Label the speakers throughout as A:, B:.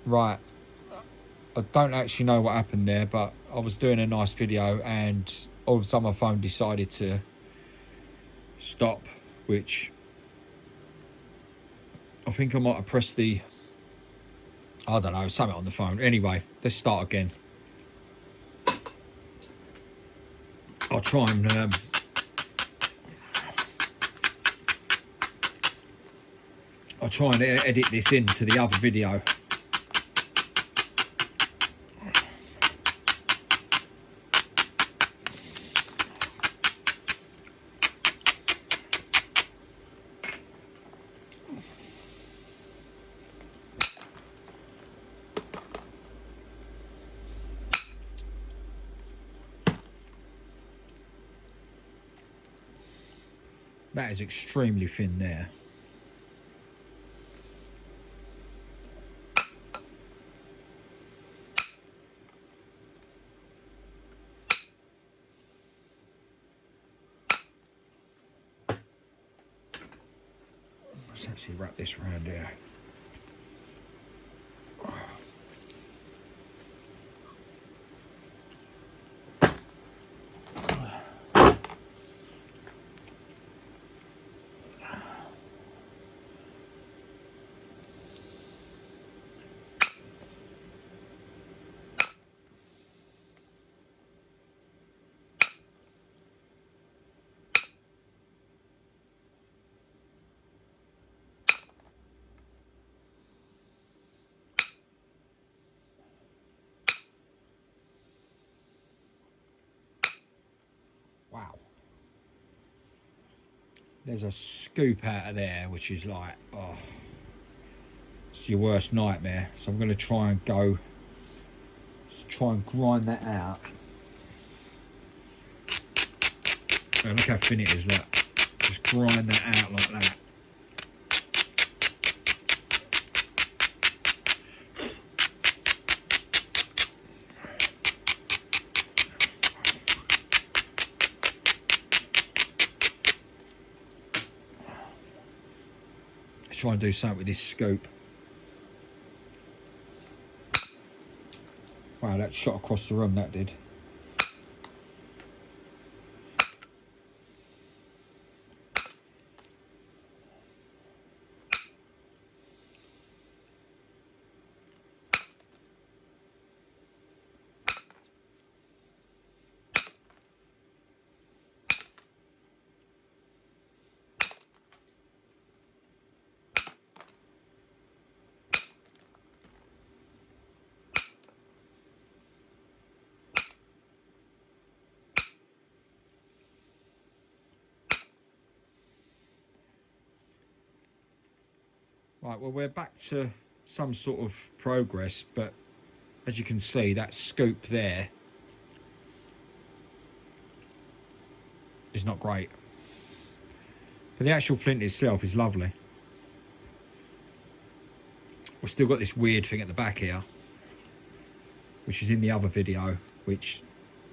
A: Right, I don't actually know what happened there, but I was doing a nice video and all of a sudden my phone decided to stop, which I think I might have pressed the, I don't know, something on the phone. Anyway, let's start again. I'll try and edit this into the other video. That is extremely thin there. Let's actually wrap this around here. Wow. There's a scoop out of there, which is like, oh, it's your worst nightmare. So I'm going to try and grind that out. Oh, look how thin it is, look. Just grind that out like that. Let's try and do something with this scoop. Wow, that shot across the room, that did. Right, well, we're back to some sort of progress, but as you can see, that scoop there is not great. But the actual flint itself is lovely. We've still got this weird thing at the back here, which is in the other video, which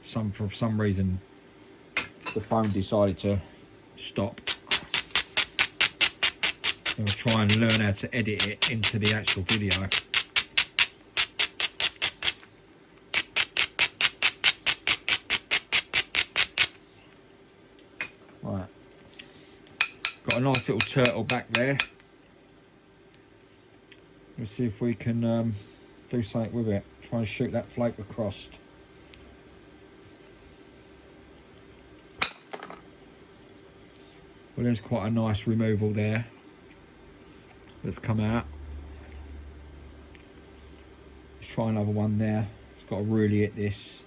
A: for some reason the phone decided to stop. I'm going to try and learn how to edit it into the actual video. Right. Got a nice little turtle back there. Let's see if we can do something with it. Try and shoot that flake across. Well, there's quite a nice removal there that's come out. Let's try another one there. It's got to really hit this.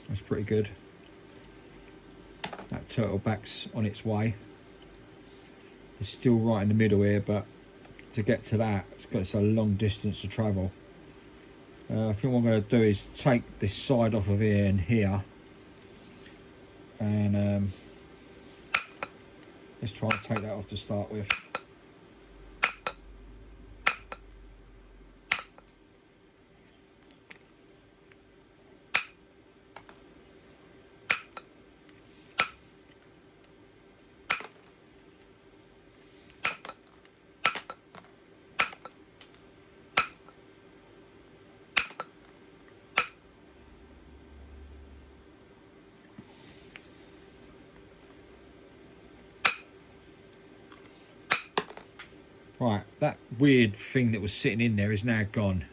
A: That's pretty good. That turtle back's on its way. It's still right in the middle here, but to get to that, it's a long distance to travel. I think what I'm going to do is take this side off of here and here, and let's try and take that off to start with. Right, that weird thing that was sitting in there is now gone.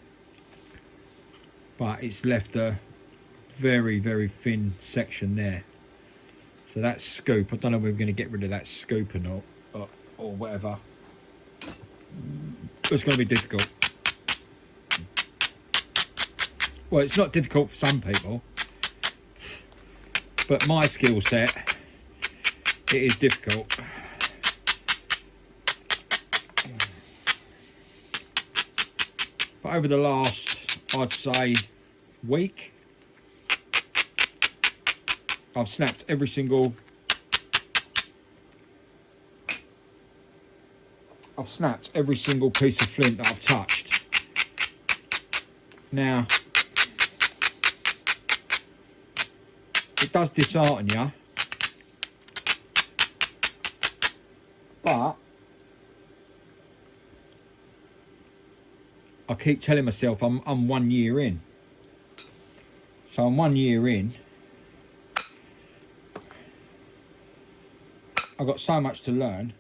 A: But it's left a very, very thin section there. So that scoop, I don't know if we're going to get rid of that scoop or not, or whatever. It's going to be difficult. Well, it's not difficult for some people, but my skill set, it is difficult. But over the last, I'd say, week, I've snapped every single piece of flint that I've touched. Now, it does dishearten you, but I keep telling myself I'm 1 year in. So I'm 1 year in. I've got so much to learn.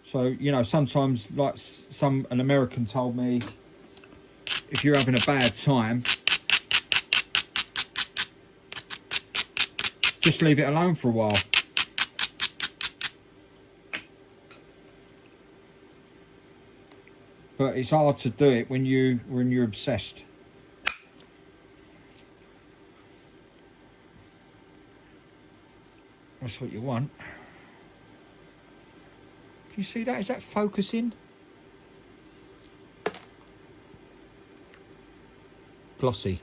A: So, you know, sometimes, like an American told me, if you're having a bad time, just leave it alone for a while. But it's hard to do it when you're obsessed. That's what you want. Can you see that? Is that focusing? Glossy.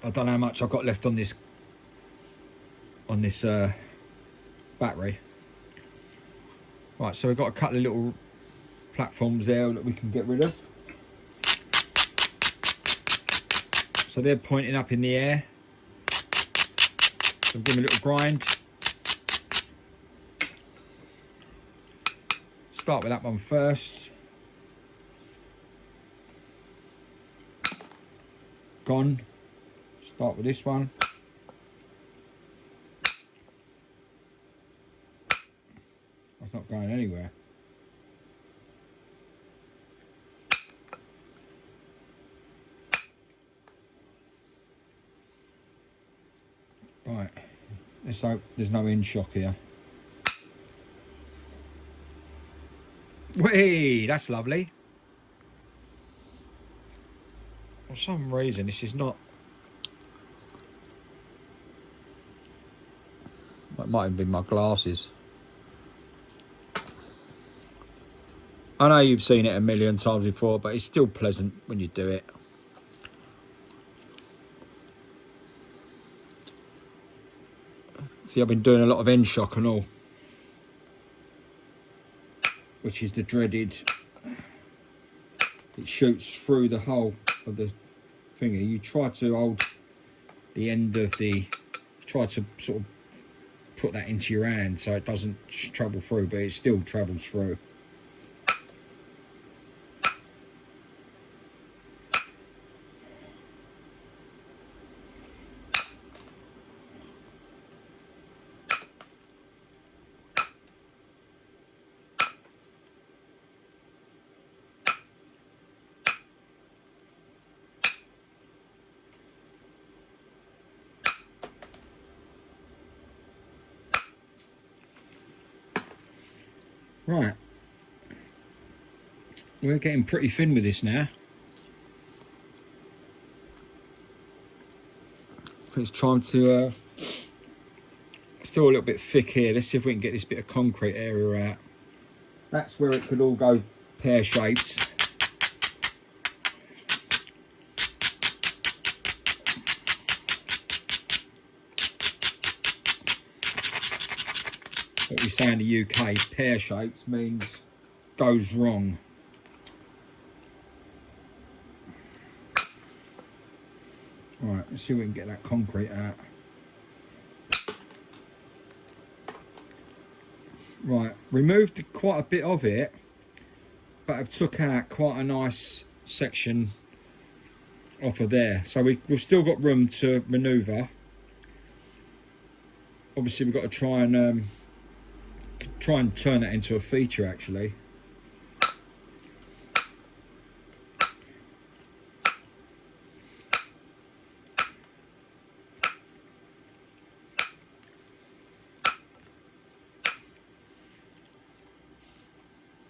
A: I don't know how much I've got left on this battery. Right, so we've got a couple of little platforms there that we can get rid of. So they're pointing up in the air. So give them a little grind. Start with that one first. Gone. Start with this one. That's not going anywhere. Right, let's hope there's no in shock here. Whee, that's lovely. For some reason, this is not. It might have been my glasses. I know you've seen it a million times before, but it's still pleasant when you do it. See, I've been doing a lot of end shock and all, which is the dreaded. It shoots through the hole of the finger. You try to hold the end of the. Try to sort of put that into your hand so it doesn't travel through, but it still travels through. Right, we're getting pretty thin with this now. I think it's time to, still a little bit thick here. Let's see if we can get this bit of concrete area out. That's where it could all go pear-shaped. What we say in the UK, pear-shaped means goes wrong. Right, let's see if we can get that concrete out. Right, removed quite a bit of it, but I've took out quite a nice section off of there. So we've still got room to manoeuvre. Obviously we've got to try and turn that into a feature actually.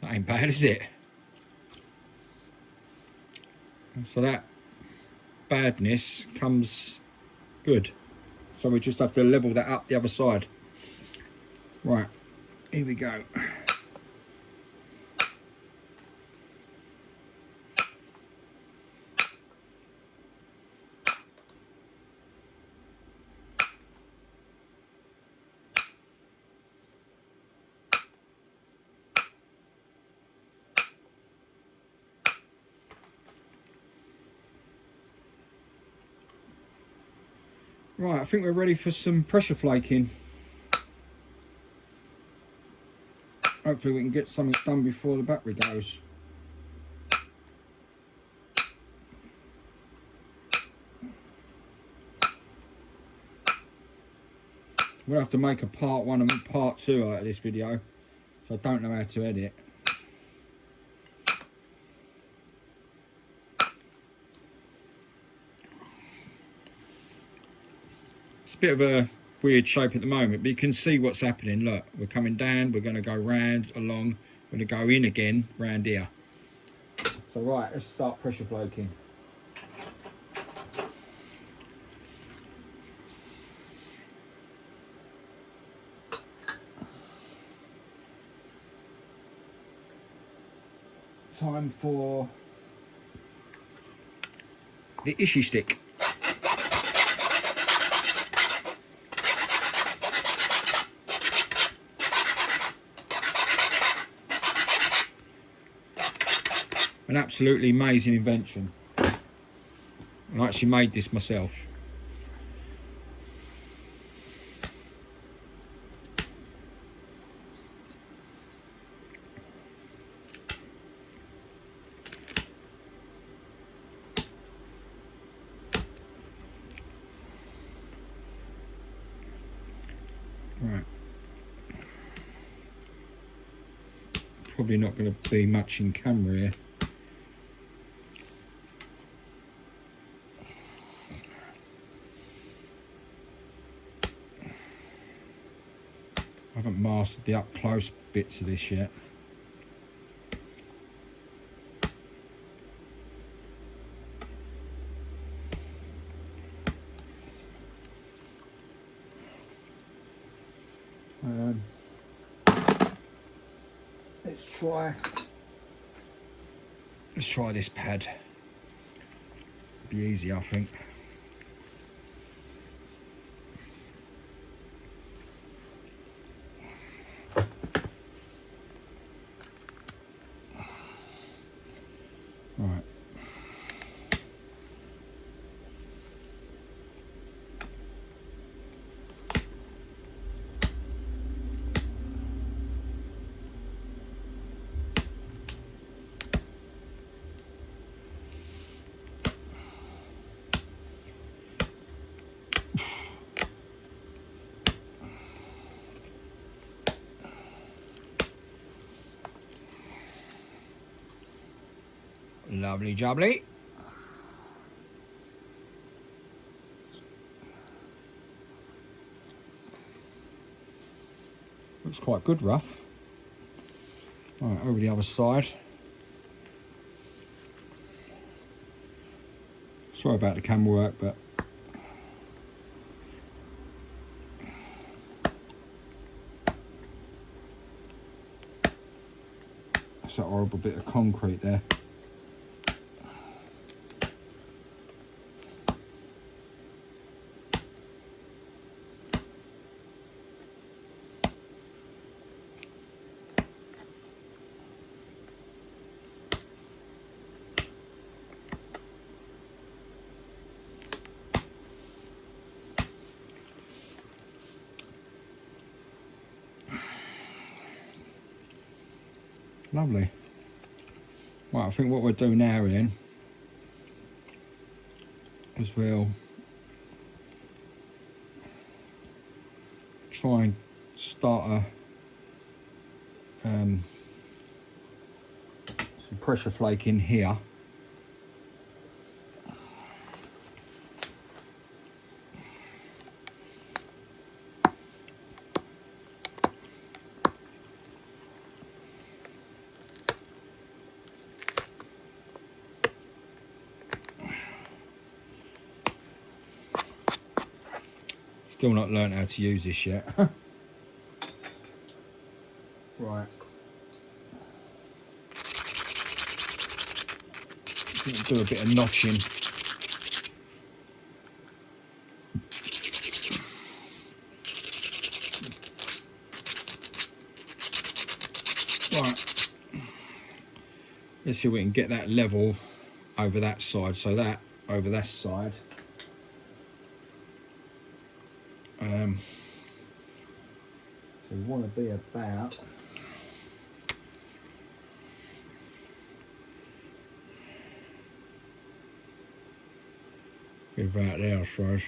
A: That ain't bad, is it? So that badness comes good. So we just have to level that up the other side. Right, here we go. Right, I think we're ready for some pressure flaking. Hopefully we can get something done before the battery goes. We'll have to make a part 1 and part 2 out of this video, so I don't know how to edit. It's a bit of a weird shape at the moment, but you can see what's happening. Look, we're coming down, we're going to go round, along, we're going to go in again, round here. So right, let's start pressure flaking. Time for the issue stick. An absolutely amazing invention. I actually made this myself. Right. Probably not going to be much in camera here. I haven't mastered the up close bits of this yet. Let's try this pad. Be easy, I think. Right. Lovely jubbly. Looks quite good rough. Right, over the other side. Sorry about the camera work, but that's that horrible bit of concrete there. Lovely. Right, I think what we'll do now then because we'll try and start some pressure flake in here. Still not learned how to use this yet. Right. Do a bit of notching. Right. Let's see if we can get that level over that side. So that over that side. So we want to be about there, I suppose.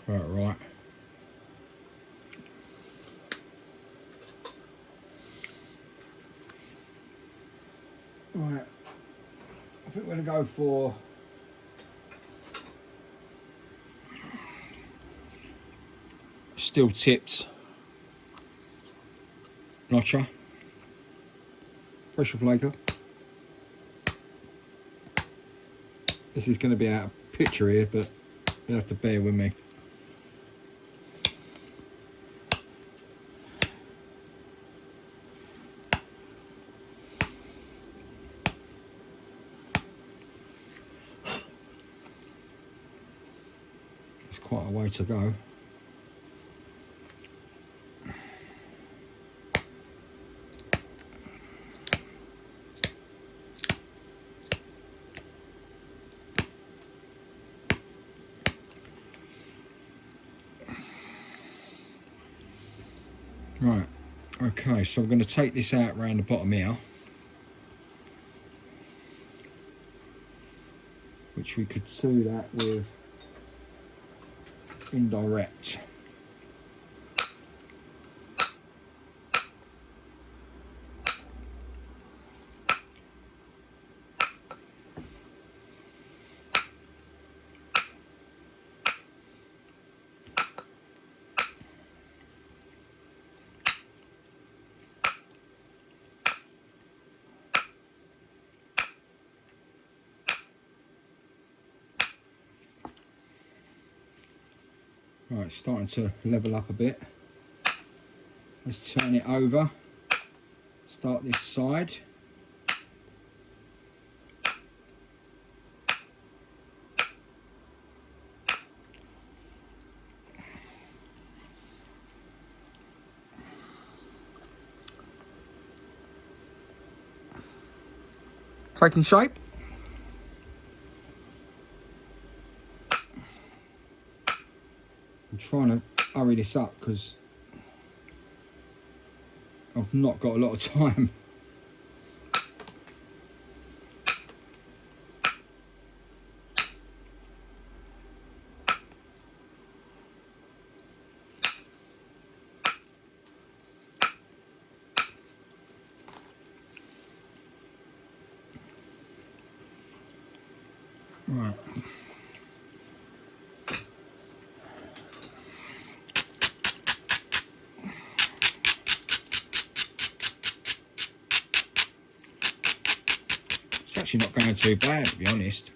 A: About right. Right. I think we're going to go for steel tipped notcher, pressure flaker. This is going to be out of picture here, but you'll have to bear with me. It's quite a way to go. Right, okay, so I'm going to take this out around the bottom here, which we could do that with indirect. Right, it's starting to level up a bit. Let's turn it over. Start this side. Taking shape. I'm trying to hurry this up because I've not got a lot of time. Right. It's actually not going too bad, to be honest.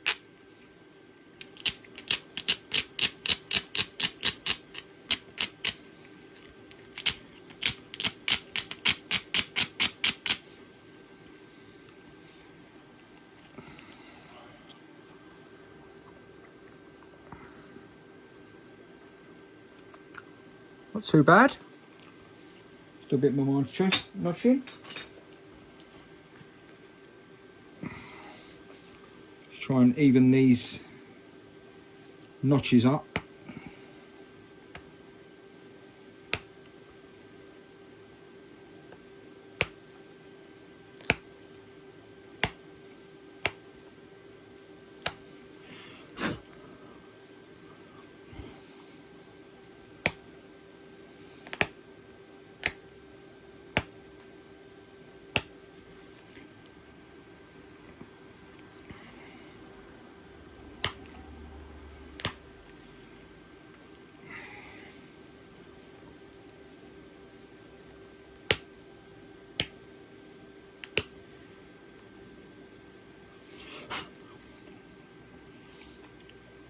A: Not too bad. Just a bit more notching. Try and even these notches up.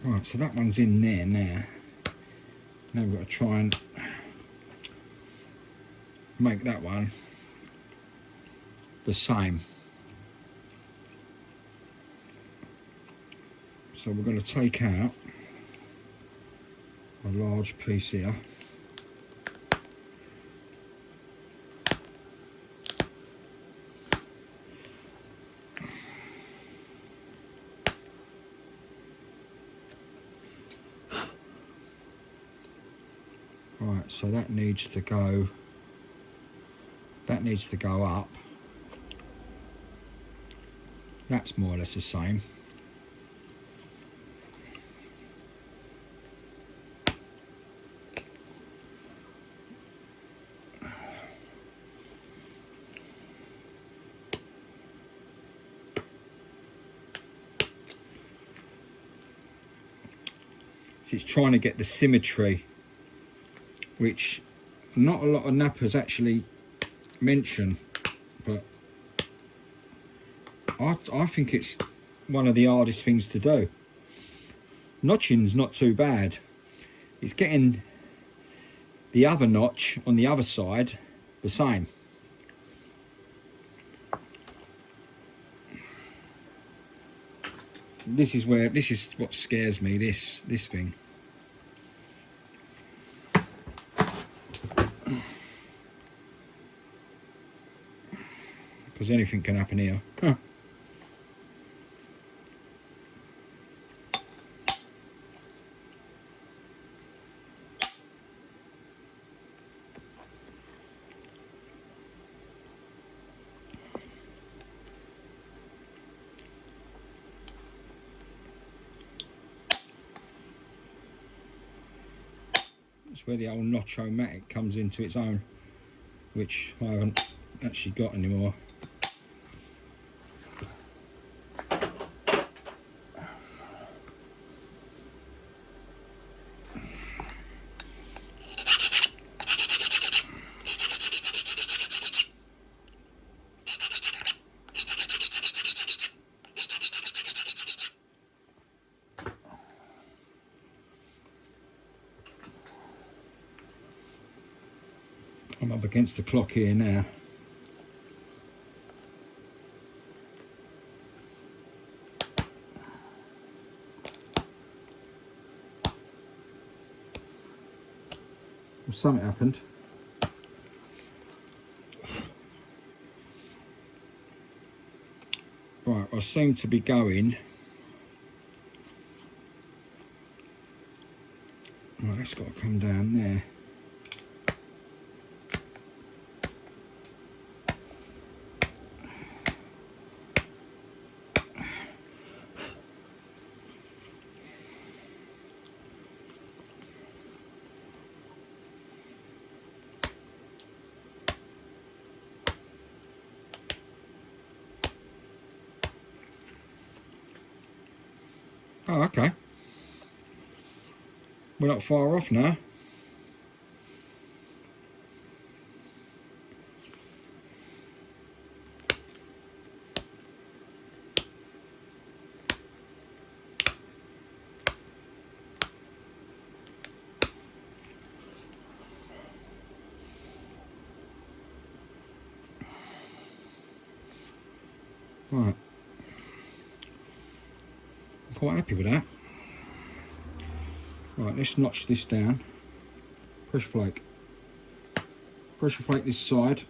A: Right, so that one's in there now. Now we've got to try and make that one the same. So we're going to take out a large piece here. Right, so that needs to go up. That's more or less the same. So it's trying to get the symmetry, which not a lot of nappers actually mention, but I think it's one of the hardest things to do. Notching's not too bad. It's getting the other notch on the other side the same. This is what scares me, this thing. Because anything can happen here. Huh. That's where the old Notch-O-Matic comes into its own, which I haven't actually got anymore. I'm up against the clock here now. Well, something happened. Right, I seem to be going. Right, that's got to come down there. Oh, okay. We're not far off now. Right. I'm quite happy with that. Right, let's notch this down. Pressure flake. Pressure flake this side.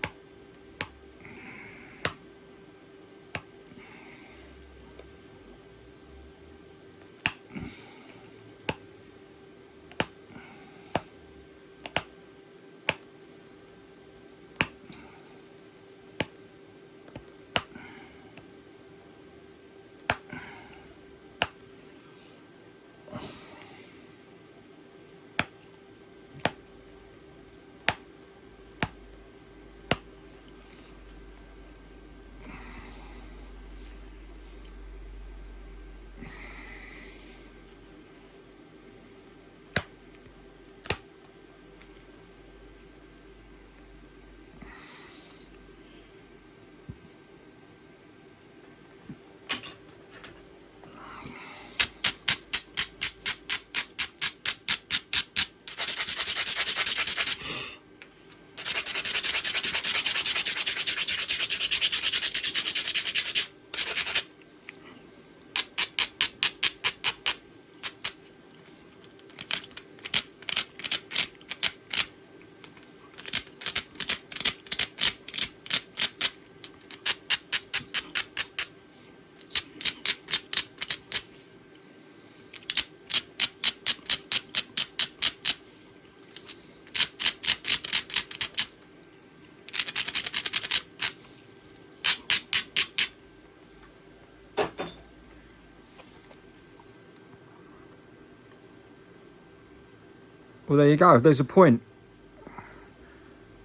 A: Well, there you go. There's a point.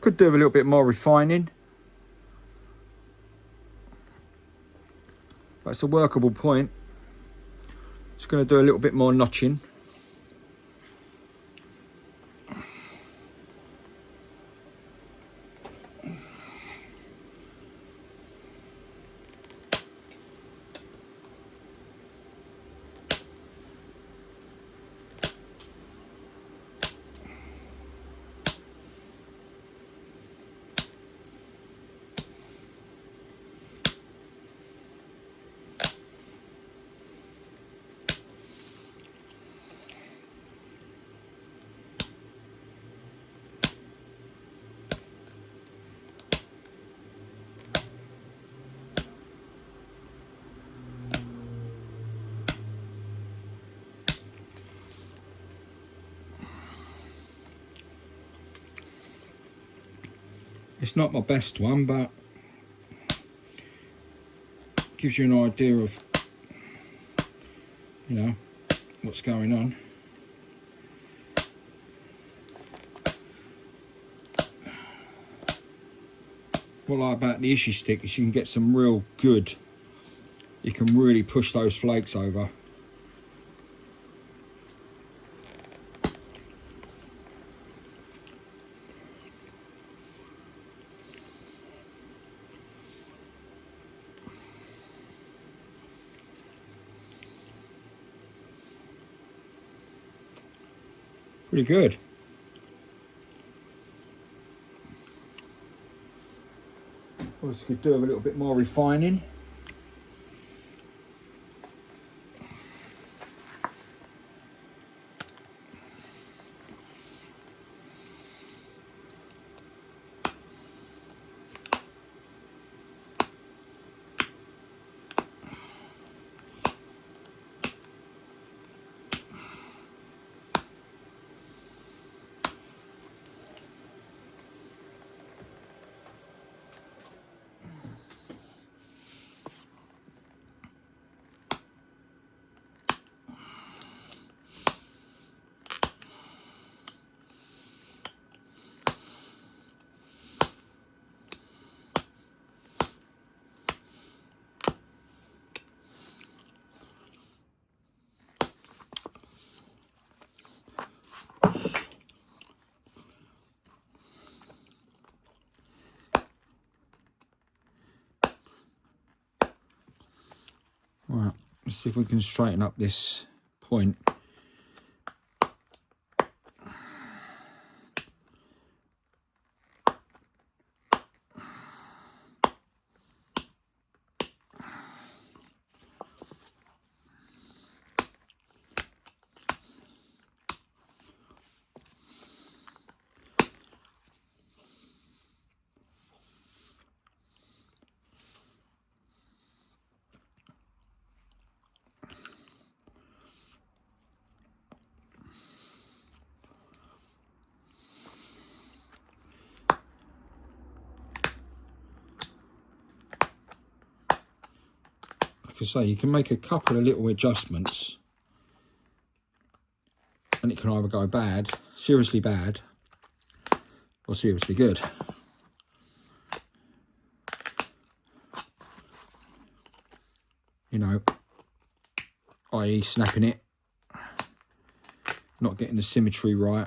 A: Could do with a little bit more refining. But it's a workable point. Just going to do a little bit more notching. It's not my best one, but gives you an idea of, you know, what's going on. What I like about the Ishi stick is you can get some real good, you can really push those flakes over. Pretty good. Obviously could do with a little bit more refining. Right, let's see if we can straighten up this point. Like I say, you can make a couple of little adjustments and it can either go bad, seriously bad, or seriously good. You know, i.e. snapping it, not getting the symmetry right.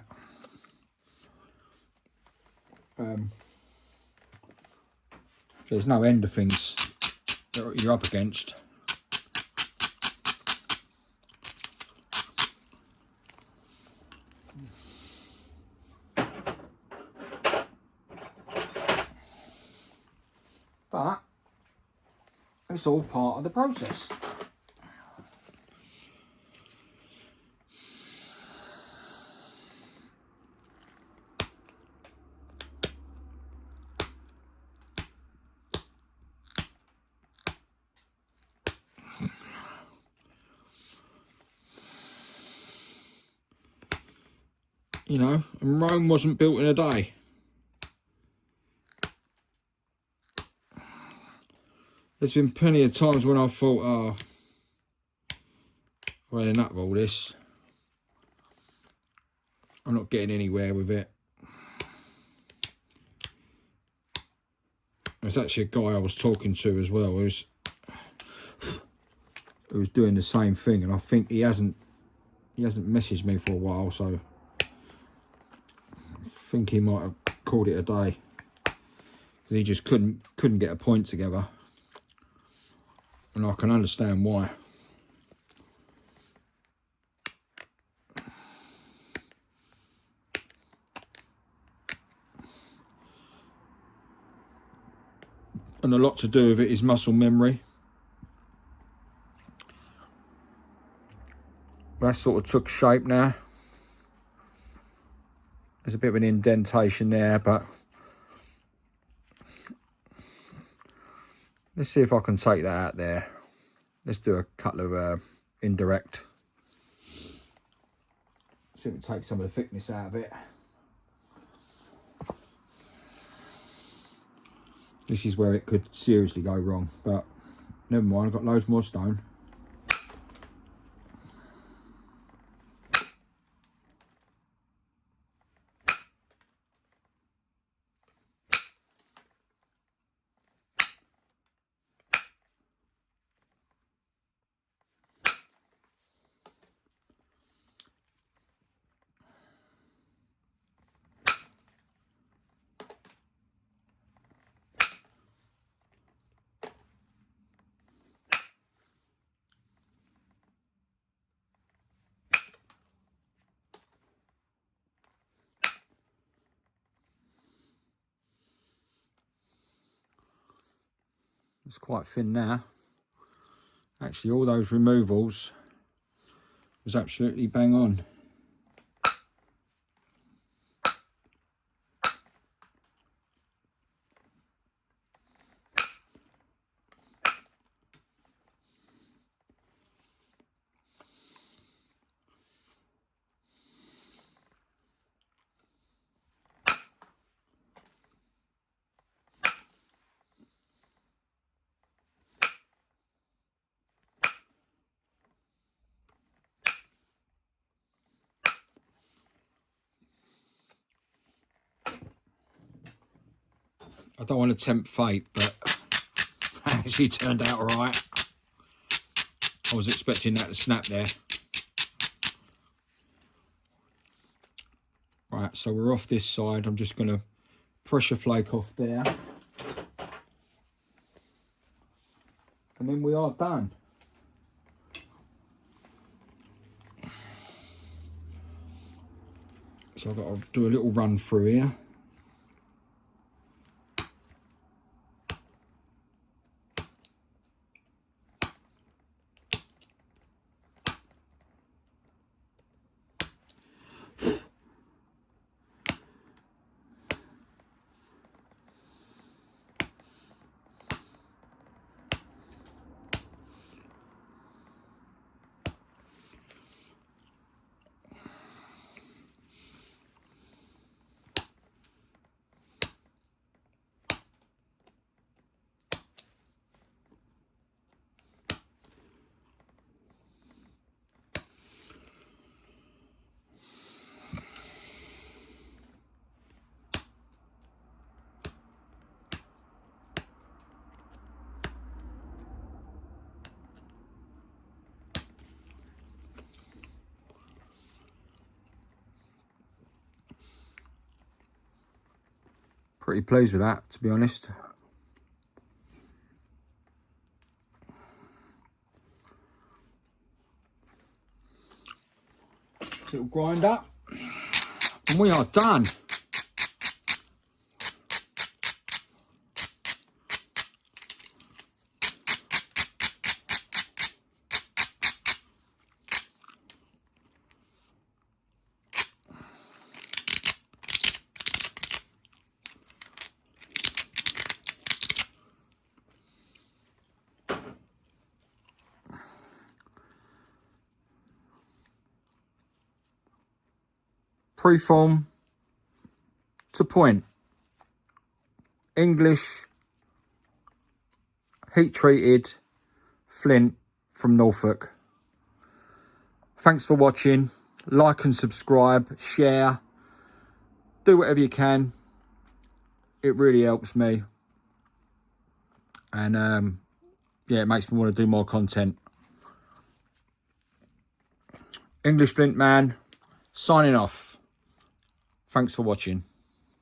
A: There's no end of things that you're up against. But it's all part of the process. You know, and Rome wasn't built in a day. There's been plenty of times when I thought, oh, I've had enough of all this. I'm not getting anywhere with it. There's actually a guy I was talking to as well who was doing the same thing, and I think he hasn't messaged me for a while, so I think he might have called it a day. He just couldn't get a point together, and I can understand why. And a lot to do with it is muscle memory. That sort of took shape now. There's a bit of an indentation there, but let's see if I can take that out there. Let's do a couple of indirect. See if we can take some of the thickness out of it. This is where it could seriously go wrong, but never mind, I've got loads more stone. It's quite thin now. Actually, all those removals was absolutely bang on. I don't want to tempt fate, but actually turned out all right. I was expecting that to snap there. Right, so we're off this side. I'm just going to pressure flake off there. And then we are done. So I've got to do a little run through here. Pretty pleased with that, to be honest. Little grind up, and we are done. Preform to point. English, heat treated, flint from Norfolk. Thanks for watching. like and subscribe, share, do whatever you can. It really helps me. And yeah, it makes me want to do more content. English Flint Man, signing off. Thanks for watching.